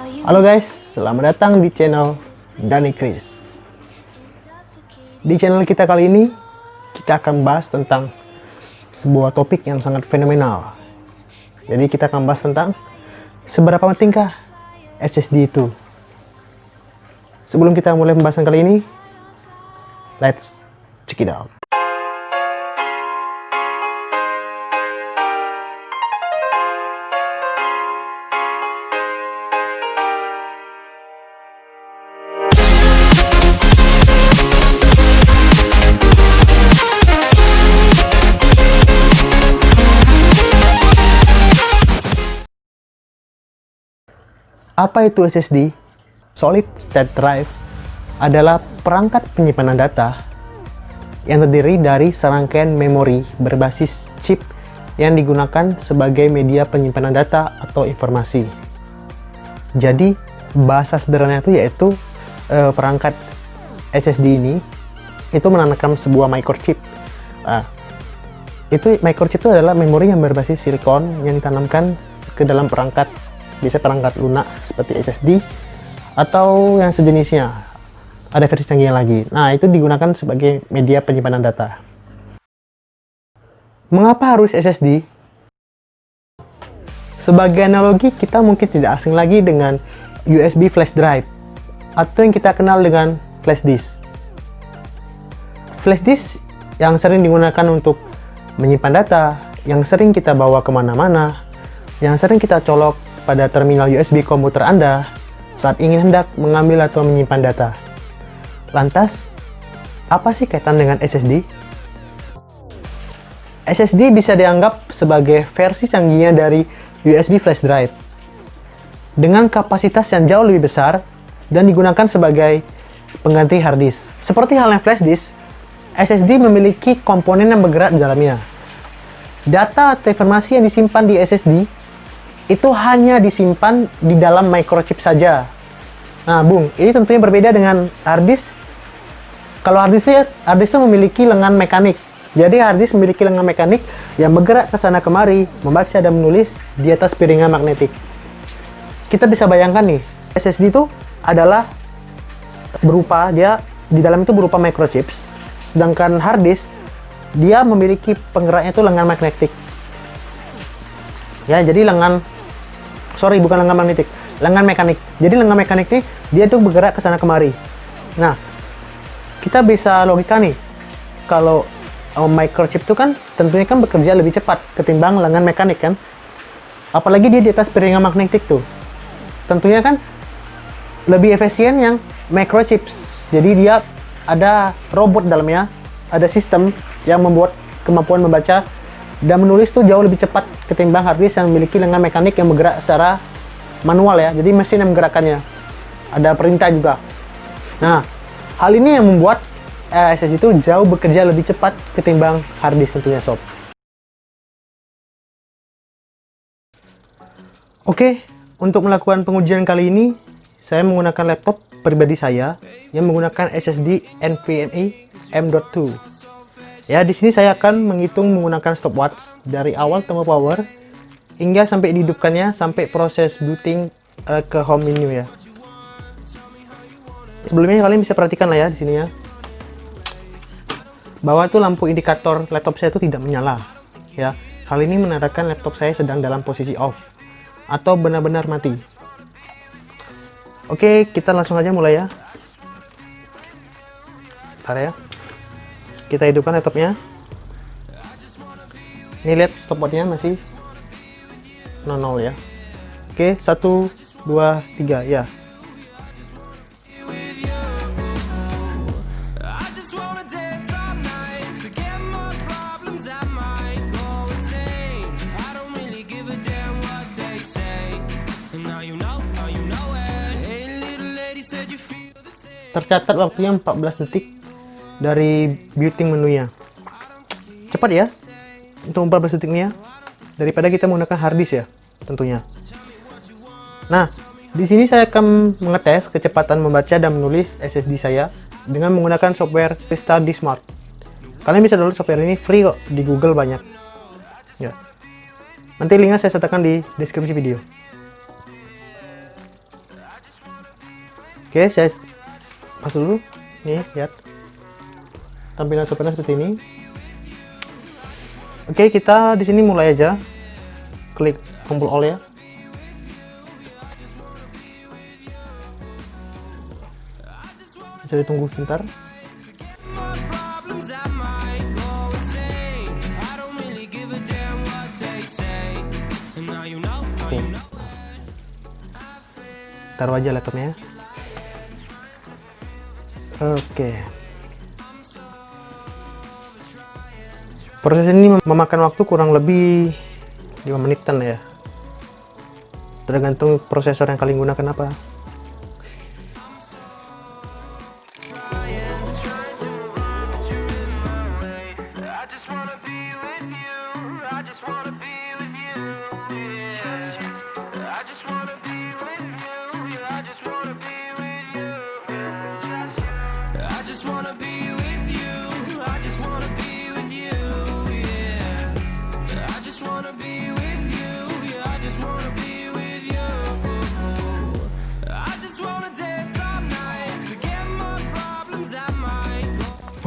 Halo guys, selamat datang di channel Dani Chris. Di channel kita kali ini, kita akan bahas tentang sebuah topik yang sangat fenomenal. Jadi kita akan bahas tentang seberapa pentingkah SSD itu. Sebelum kita mulai pembahasan kali ini, let's check it out. Apa itu SSD? Solid State Drive adalah perangkat penyimpanan data yang terdiri dari serangkaian memori berbasis chip yang digunakan sebagai media penyimpanan data atau informasi. Jadi, bahasa sederhananya itu yaitu perangkat SSD ini itu menanamkan sebuah microchip. Itu microchip itu adalah memori yang berbasis silikon yang ditanamkan ke dalam perangkat, bisa perangkat lunak seperti SSD atau yang sejenisnya. Ada versi canggih lagi. Nah, itu digunakan sebagai media penyimpanan data. Mengapa harus SSD? Sebagai analogi, kita mungkin tidak asing lagi dengan USB flash drive atau yang kita kenal dengan flash disk. Flash disk yang sering digunakan untuk menyimpan data, yang sering kita bawa kemana-mana, yang sering kita colok pada terminal USB komputer Anda saat ingin hendak mengambil atau menyimpan data. Lantas, apa sih kaitan dengan SSD? SSD bisa dianggap sebagai versi canggihnya dari USB flash drive dengan kapasitas yang jauh lebih besar dan digunakan sebagai pengganti hard disk. Seperti halnya flash disk, SSD memiliki komponen yang bergerak di dalamnya. Data atau informasi yang disimpan di SSD itu hanya disimpan di dalam microchip saja. Nah, Bung, ini tentunya berbeda dengan hard disk. Kalau hard disk itu memiliki lengan mekanik. Jadi hard disk memiliki lengan mekanik yang bergerak ke sana kemari, membaca dan menulis di atas piringan magnetik. Kita bisa bayangkan nih, SSD itu adalah dia di dalam itu berupa microchips, sedangkan hard disk dia memiliki penggeraknya itu lengan magnetik. Ya, jadi bukan lengan magnetik, lengan mekanik. Jadi lengan mekanik ini dia tuh bergerak ke sana kemari. Nah, kita bisa logika nih, kalau microchip itu kan tentunya kan bekerja lebih cepat ketimbang lengan mekanik kan. Apalagi dia di atas piringan magnetik tuh. Tentunya kan lebih efisien yang microchips. Jadi dia ada robot dalamnya, ada sistem yang membuat kemampuan membaca dan menulis tuh jauh lebih cepat ketimbang hard disk yang memiliki lengan mekanik yang bergerak secara manual ya. Jadi mesin yang menggerakkannya. Ada perintah juga. Nah, hal ini yang membuat SSD itu jauh bekerja lebih cepat ketimbang hard disk tentunya sob. Oke, untuk melakukan pengujian kali ini saya menggunakan laptop pribadi saya yang menggunakan SSD NVMe M.2. Ya, di sini saya akan menghitung menggunakan stopwatch dari awal tombol power hingga sampai dihidupkannya sampai proses booting ke home menu ya. Sebelumnya kalian bisa perhatikan lah ya di sini ya, bahwa itu lampu indikator laptop saya itu tidak menyala ya. Hal ini menandakan laptop saya sedang dalam posisi off atau benar-benar mati. Oke, kita langsung aja mulai ya. Bentar ya. Kita hidupkan laptopnya. Ini lihat stopwatchnya masih 00 ya. Oke, 1, 2, 3 ya. Tercatat waktunya 14 detik dari booting menunya. Cepat ya untuk 14 detiknya daripada kita menggunakan hard disk ya tentunya. Nah, di sini saya akan mengetes kecepatan membaca dan menulis SSD saya dengan menggunakan software Crystal Disk Smart. Kalian bisa download software ini free kok, di Google banyak. Ya. Nanti linknya saya sertakan di deskripsi video. Oke, saya pas dulu. Nih, lihat. Tampilan software seperti ini. Oke, kita di sini mulai aja. Klik tombol all ya. Bisa ditunggu sebentar. Oke. Taruh aja laptopnya. Oke. Proses ini memakan waktu kurang lebih 5 menitan ya. Tergantung prosesor yang kalian gunakan apa.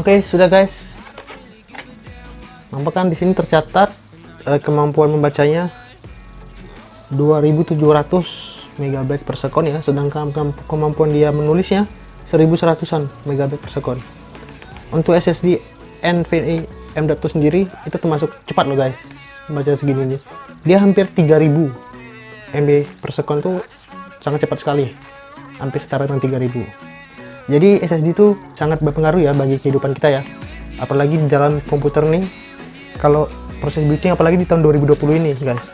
Oke, sudah guys. Nampak kan di sini tercatat kemampuan membacanya 2700 MB per sekon ya, sedangkan kemampuan dia menulisnya 1100-an MB per sekon. Untuk SSD NVMe M.2 sendiri itu termasuk cepat loh guys, membaca segini aja. Dia hampir 3000 MB per sekon, tuh sangat cepat sekali, hampir setara dengan 3000. Jadi SSD itu sangat berpengaruh ya bagi kehidupan kita ya, apalagi di dalam komputer nih, kalau proses booting apalagi di tahun 2020 ini guys.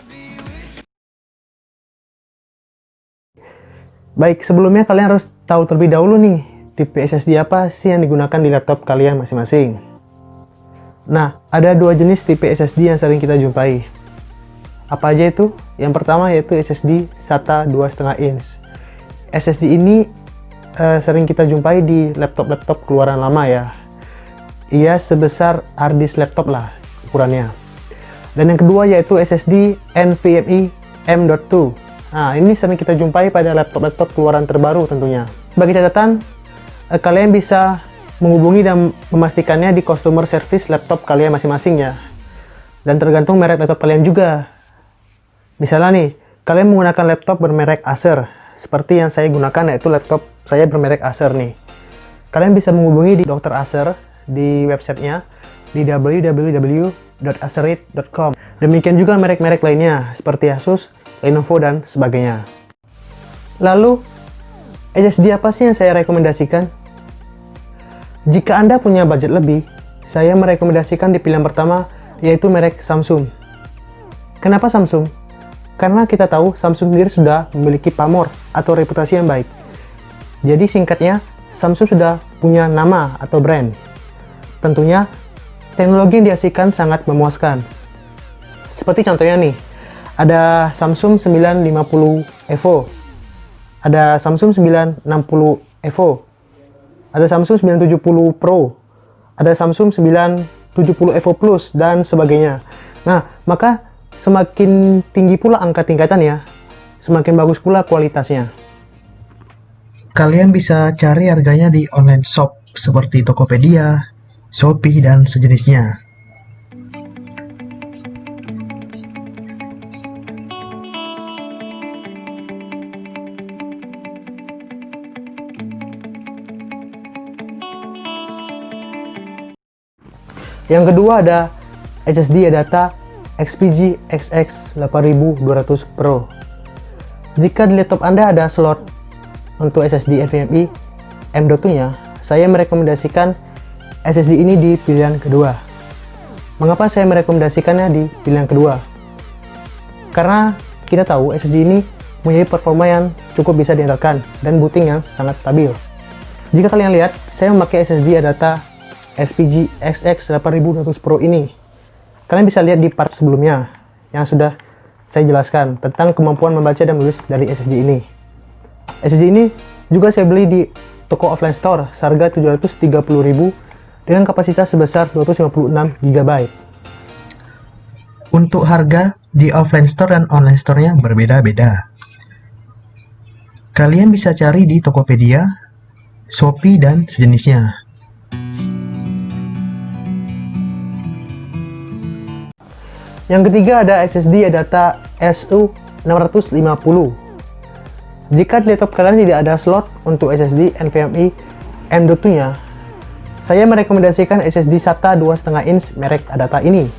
Baik, sebelumnya kalian harus tahu terlebih dahulu nih, tipe SSD apa sih yang digunakan di laptop kalian masing-masing. Nah, ada dua jenis tipe SSD yang sering kita jumpai. Apa aja itu? Yang pertama yaitu SSD SATA 2,5 inch. SSD ini sering kita jumpai di laptop-laptop keluaran lama ya. Ia sebesar harddisk laptop lah ukurannya. Dan yang kedua yaitu SSD NVMe M.2. Nah, ini sering kita jumpai pada laptop-laptop keluaran terbaru tentunya. Bagi catatan, kalian bisa menghubungi dan memastikannya di customer service laptop kalian masing-masing ya. Dan tergantung merek laptop kalian juga. Misalnya nih, kalian menggunakan laptop bermerek Acer, seperti yang saya gunakan, yaitu laptop saya bermerek Acer nih. Kalian bisa menghubungi di Dr. Acer di websitenya di www.acerite.com. Demikian juga merek-merek lainnya seperti Asus, Lenovo, dan sebagainya. Lalu, SSD apa sih yang saya rekomendasikan? Jika Anda punya budget lebih, saya merekomendasikan di pilihan pertama yaitu merek Samsung. Kenapa Samsung? Karena kita tahu Samsung sendiri sudah memiliki pamor atau reputasi yang baik. Jadi singkatnya, Samsung sudah punya nama atau brand. Tentunya, teknologi yang dihasilkan sangat memuaskan. Seperti contohnya nih, ada Samsung 950 Evo, ada Samsung 960 Evo, ada Samsung 970 Pro, ada Samsung 970 Evo Plus, dan sebagainya. Nah, maka semakin tinggi pula angka tingkatannya, semakin bagus pula kualitasnya. Kalian bisa cari harganya di online shop seperti Tokopedia, Shopee, dan sejenisnya. Yang kedua ada SSD data XPG XX 8200 Pro. Jika di laptop Anda ada slot untuk SSD NVMe M.2 nya, saya merekomendasikan SSD ini di pilihan kedua. Mengapa saya merekomendasikannya di pilihan kedua? Karena kita tahu SSD ini mempunyai performa yang cukup bisa diandalkan dan booting yang sangat stabil. Jika kalian lihat, saya memakai SSD data XPG XX 8200 Pro ini. Kalian bisa lihat di part sebelumnya yang sudah saya jelaskan tentang kemampuan membaca dan menulis dari SSD ini. SSD ini juga saya beli di toko offline store seharga 730.000 dengan kapasitas sebesar 256 GB. Untuk harga di offline store dan online store-nya berbeda-beda. Kalian bisa cari di Tokopedia, Shopee, dan sejenisnya. Yang ketiga ada SSD adata SU650. Jika di laptop kalian tidak ada slot untuk SSD NVMe M.2-nya, saya merekomendasikan SSD SATA 2,5 inch merek Adata ini.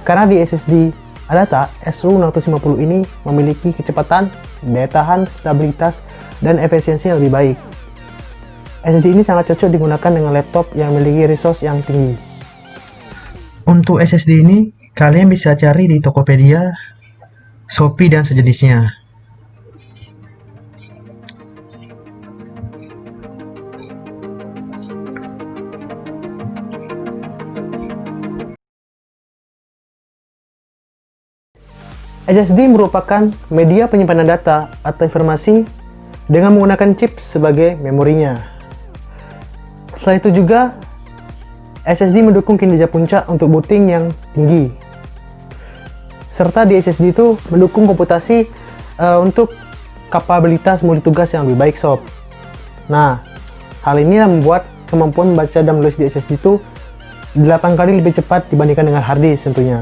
Karena di SSD Adata SU650 ini memiliki kecepatan, daya tahan, stabilitas, dan efisiensi yang lebih baik. SSD ini sangat cocok digunakan dengan laptop yang memiliki resource yang tinggi. Untuk SSD ini, kalian bisa cari di Tokopedia, Shopee, dan sejenisnya. SSD merupakan media penyimpanan data atau informasi dengan menggunakan chip sebagai memorinya. Selain itu juga, SSD mendukung kinerja puncak untuk booting yang tinggi. Serta di SSD itu mendukung komputasi untuk kapabilitas multitugas yang lebih baik sob. Nah, hal ini membuat kemampuan membaca dan menulis di SSD itu 8 kali lebih cepat dibandingkan dengan hard disk tentunya.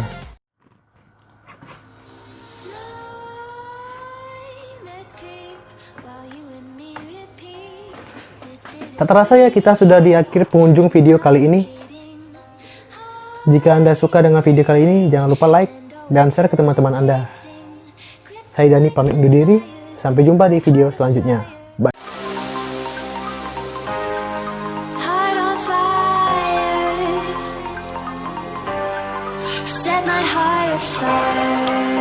Tak terasa ya, kita sudah di akhir pengunjung video kali ini. Jika Anda suka dengan video kali ini, jangan lupa like dan share ke teman-teman Anda. Saya Dani pamit undur diri, sampai jumpa di video selanjutnya. Bye. Set my heart afire.